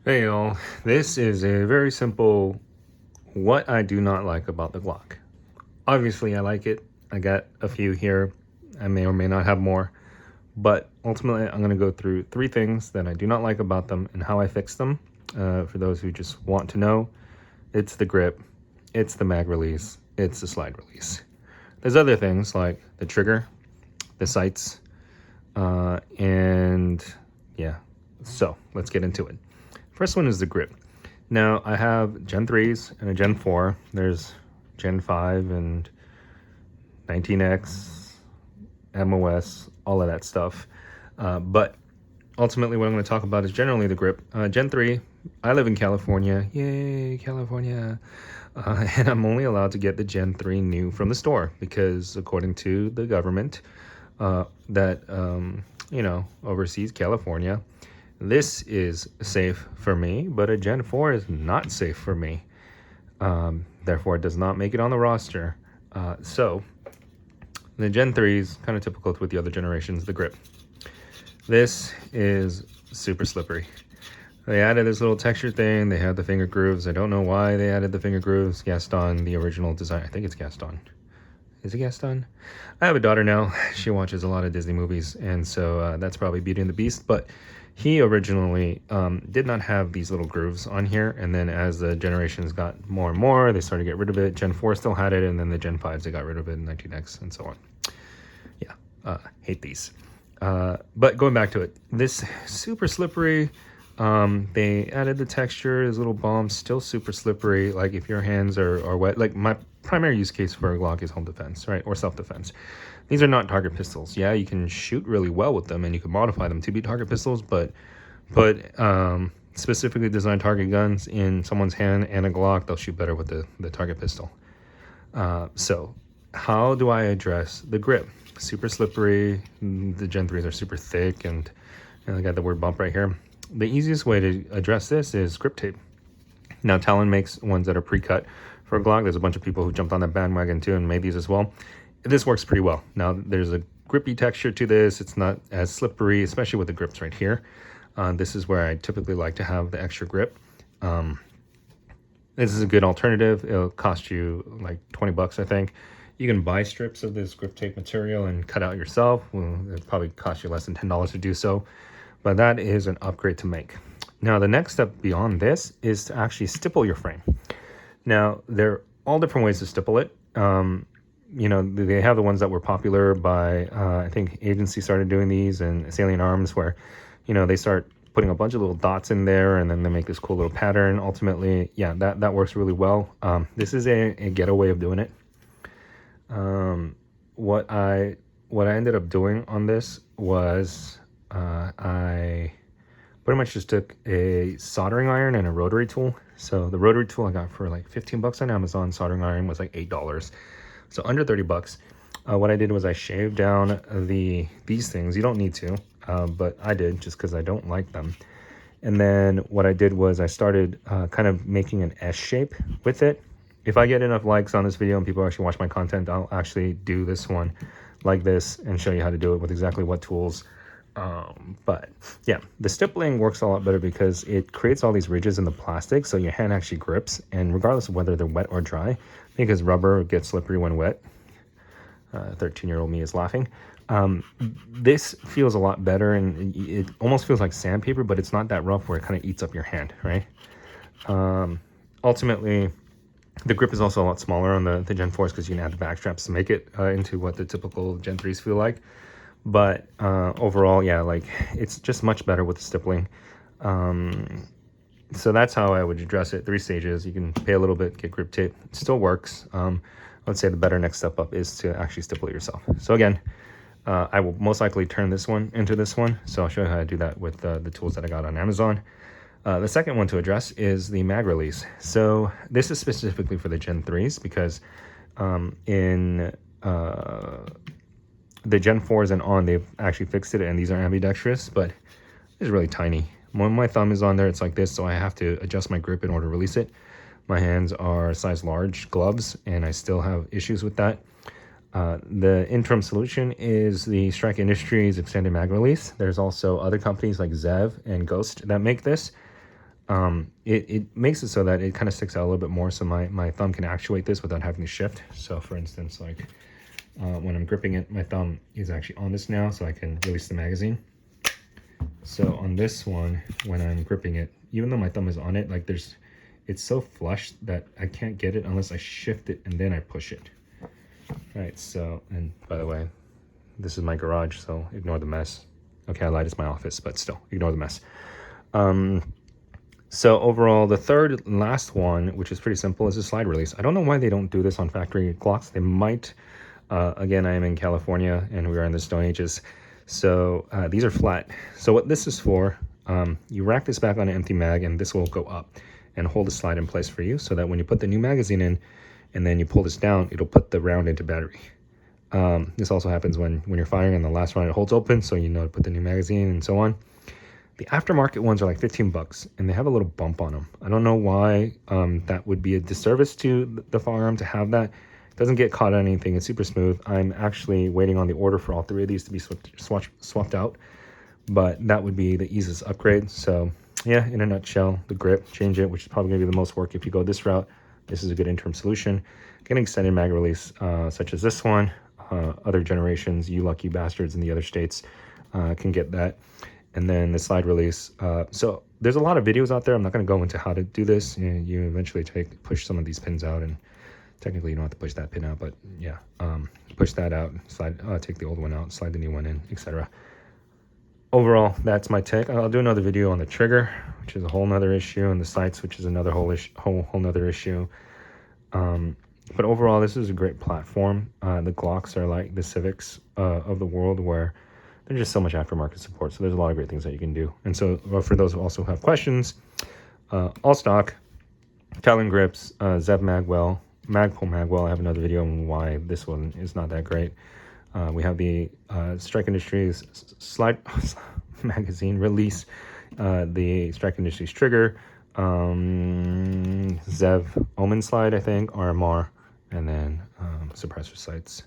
Hey y'all, this is a very simple what I do not like about the Glock. Obviously, I like it. I got a few here. I may or may not have more. But ultimately, I'm going to go through three things that I do not like about them and how I fix them. For those who just want to know, it's the grip, it's the mag release, it's the slide release. There's other things like the trigger, the sights, and yeah. So let's get into it. First one is the grip. Now I have Gen 3s and a Gen 4. There's Gen 5 and 19X, MOS, all of that stuff. But ultimately what I'm going to talk about is generally the grip. Gen 3, I live in California. Yay, California. And I'm only allowed to get the Gen 3 new from the store because according to the government that, oversees California, this is safe for me, but a Gen 4 is not safe for me. Therefore, it does not make it on the roster. So, the Gen 3 is kind of typical with the other generations, the grip. This is super slippery. They added this little texture thing. They had the finger grooves. I don't know why they added the finger grooves. Gaston, the original design. I think it's Gaston. Is it Gaston? I have a daughter now. She watches a lot of Disney movies, and so that's probably Beauty and the Beast. But he originally did not have these little grooves on here, and then as the generations got more and more, they started to get rid of it. Gen 4 still had it, and then the Gen 5s, they got rid of it in 19X and so on. Yeah, hate these. But going back to it, this super slippery. They added the texture, this little bomb, still super slippery. Like if your hands are wet, like my primary use case for a Glock is home defense, right? Or self-defense. These are not target pistols. Yeah, you can shoot really well with them and you can modify them to be target pistols, but put specifically designed target guns in someone's hand and a Glock, they'll shoot better with the target pistol. So how do I address the grip? Super slippery. The Gen 3s are super thick and I got the word bump right here. The easiest way to address this is grip tape. Now Talon makes ones that are pre-cut for a Glock. There's a bunch of people who jumped on that bandwagon too and made these as well. This works pretty well. Now there's a grippy texture to this. It's not as slippery, especially with the grips right here. This is where I typically like to have the extra grip. This is a good alternative. It'll cost you like 20 bucks, I think. You can buy strips of this grip tape material and cut out yourself. Well, it'll probably cost you less than $10 to do so, but that is an upgrade to make. Now, the next step beyond this is to actually stipple your frame. Now, there are all different ways to stipple it. They have the ones that were popular by, I think Agency started doing these, and Salient Arms, where, they start putting a bunch of little dots in there and then they make this cool little pattern. Ultimately, yeah, that works really well. This is a ghetto way of doing it. What I ended up doing on this was I pretty much just took a soldering iron and a rotary tool. So the rotary tool I got for like 15 bucks on Amazon. Soldering iron was like $8. So under 30 bucks. What I did was I shaved down these things. You don't need to, but I did just because I don't like them. And then what I did was I started kind of making an S shape with it. If I get enough likes on this video and people actually watch my content, I'll actually do this one like this and show you how to do it with exactly what tools. But yeah, the stippling works a lot better because it creates all these ridges in the plastic, so your hand actually grips, and regardless of whether they're wet or dry, because rubber gets slippery when wet. 13-year-old me is laughing. This feels a lot better, and it almost feels like sandpaper, but it's not that rough where it kind of eats up your hand, right? Ultimately, the grip is also a lot smaller on the Gen 4s because you can add the back straps to make it into what the typical Gen 3s feel like. But overall, yeah, like it's just much better with the stippling. So that's how I would address it. 3 stages. You can pay a little bit, get grip tape. It still works. I'd say the better next step up is to actually stipple it yourself. So again, I will most likely turn this one into this one. So I'll show you how to do that with the tools that I got on Amazon. The second one to address is the mag release. So this is specifically for the Gen 3s because in the Gen 4s and on, they've actually fixed it, and these are ambidextrous, but it's really tiny. When my thumb is on there, it's like this, so I have to adjust my grip in order to release it. My hands are size large gloves, and I still have issues with that. The interim solution is the Strike Industries extended mag release. There's also other companies like Zev and Ghost that make this. it makes it so that it kind of sticks out a little bit more, so my thumb can actuate this without having to shift. So for instance, like when I'm gripping it, my thumb is actually on this now, so I can release the magazine. So on this one, when I'm gripping it, even though my thumb is on it, like it's so flush that I can't get it unless I shift it and then I push it. Right, so, and by the way, this is my garage, so ignore the mess. Okay, I lied, it's my office, but still, ignore the mess. So overall, the third and last one, which is pretty simple, is a slide release. I don't know why they don't do this on factory Glocks. They might. Again, I am in California, and we are in the Stone Ages. So these are flat. So what this is for, you rack this back on an empty mag, and this will go up and hold the slide in place for you, so that when you put the new magazine in, and then you pull this down, it'll put the round into battery. This also happens when you're firing and the last round it holds open, so you know to put the new magazine and so on. The aftermarket ones are like 15 bucks, and they have a little bump on them. I don't know why that would be a disservice to the firearm to have that. It doesn't get caught on anything. It's super smooth. I'm actually waiting on the order for all three of these to be swapped out, but that would be the easiest upgrade. So yeah, in a nutshell, the grip, change it, which is probably going to be the most work if you go this route. This is a good interim solution. Getting extended mag release, such as this one, other generations, you lucky bastards in the other states can get that. And then the slide release. So there's a lot of videos out there. I'm not going to go into how to do this. You eventually push some of these pins out, and technically you don't have to push that pin out, but yeah, push that out, slide, take the old one out, slide the new one in, etc. Overall, that's my take. I'll do another video on the trigger, which is a whole nother issue, and the sights, which is another whole nother issue. But overall, this is a great platform. The Glocks are like the Civics of the world, where there's just so much aftermarket support. So there's a lot of great things that you can do. And so for those who also have questions, all stock, Talon grips, Zev Magwell, Magpul Magwell. I have another video on why this one is not that great. We have the Strike Industries slide magazine release, the Strike Industries trigger, Zev Omen slide, I think, RMR, and then suppressor sights.